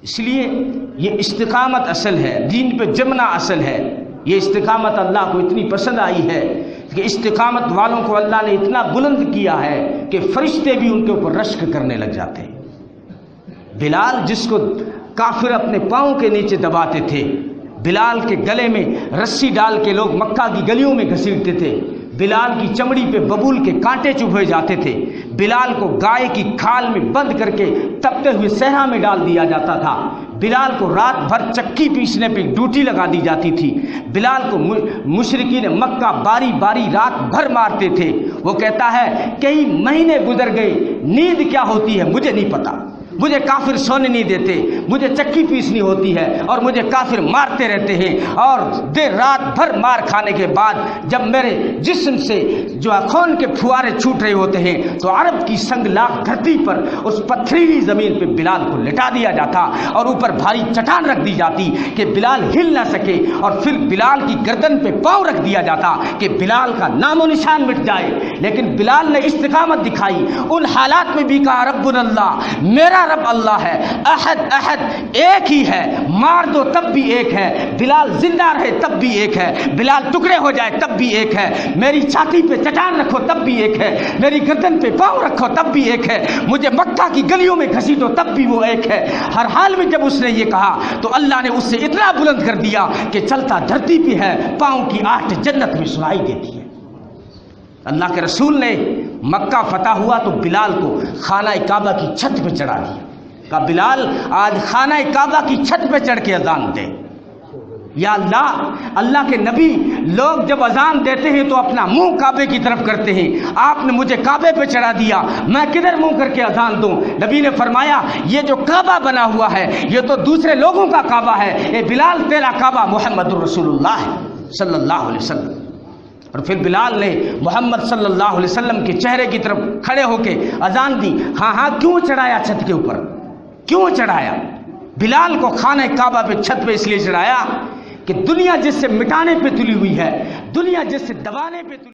اس لیے یہ استقامت اصل ہے، دین پہ جمنا اصل ہے۔ یہ استقامت اللہ کو اتنی پسند آئی ہے کہ استقامت والوں کو اللہ نے اتنا بلند کیا ہے کہ فرشتے بھی ان کے اوپر رشک کرنے لگ جاتے ہیں۔ بلال جس کو کافر اپنے پاؤں کے نیچے دباتے تھے، بلال کے گلے میں رسی ڈال کے لوگ مکہ کی گلیوں میں گھسیٹتے تھے، بلال کی چمڑی پہ ببول کے کانٹے چبھے جاتے تھے، بلال کو گائے کی کھال میں بند کر کے تپتے ہوئے صحرا میں ڈال دیا جاتا تھا، بلال کو رات بھر چکی پیسنے پہ ڈیوٹی لگا دی جاتی تھی، بلال کو مشرکین مکہ باری باری رات بھر مارتے تھے۔ وہ کہتا ہے کئی مہینے گزر گئے، نیند کیا ہوتی ہے مجھے نہیں پتا، مجھے کافر سونے نہیں دیتے، مجھے چکی پیسنی ہوتی ہے اور مجھے کافر مارتے رہتے ہیں، اور دیر رات بھر مار کھانے کے بعد جب میرے جسم سے جو خون کے پھوارے چھوٹ رہے ہوتے ہیں تو عرب کی سنگ لاخ دھرتی پر اس پتھریلی زمین پہ بلال کو لٹا دیا جاتا اور اوپر بھاری چٹان رکھ دی جاتی کہ بلال ہل نہ سکے، اور پھر بلال کی گردن پہ پاؤں رکھ دیا جاتا کہ بلال کا نام و نشان مٹ جائے۔ لیکن بلال نے استقامت دکھائی، ان حالات میں بھی کہا ربنا اللہ، میرا رب اللہ ہے، احد احد ایک ہی ہے، مار دو تب بھی ایک ہے، بلال زندہ رہے تب بھی ایک ہے، بلال ٹکڑے ہو جائے تب بھی ایک ہے، میری چھاتی پہ چٹان رکھو تب بھی ایک ہے، میری گردن پہ پاؤں رکھو تب بھی ایک ہے، مجھے مکہ کی گلیوں میں گھسیٹو تب بھی وہ ایک ہے۔ ہر حال میں جب اس نے یہ کہا تو اللہ نے اس سے اتنا بلند کر دیا کہ چلتا دھرتی پہ ہے، پاؤں کی آہٹ جنت میں سنائی دیتی ہے۔ اللہ کے رسول نے مکہ فتح ہوا تو بلال کو خانہ کعبہ کی چھت پہ چڑھا دیا، کہا بلال آج خانہ کعبہ کی چھت پہ چڑھ کے اذان دے۔ یا اللہ، اللہ کے نبی لوگ جب اذان دیتے ہیں تو اپنا منہ کعبے کی طرف کرتے ہیں، آپ نے مجھے کعبے پہ چڑھا دیا، میں کدھر منہ کر کے اذان دوں؟ نبی نے فرمایا یہ جو کعبہ بنا ہوا ہے یہ تو دوسرے لوگوں کا کعبہ ہے، اے بلال تیرا کعبہ محمد الرسول اللہ صلی اللہ علیہ وسلم۔ اور پھر بلال نے محمد صلی اللہ علیہ وسلم کے چہرے کی طرف کھڑے ہو کے اذان دی۔ ہاں کیوں چڑھایا چھت کے اوپر؟ کیوں چڑھایا بلال کو خانہ کعبہ پہ چھت پہ؟ اس لیے چڑھایا کہ دنیا جس سے مٹانے پہ تلی ہوئی ہے، دنیا جس سے دبانے پہ تلی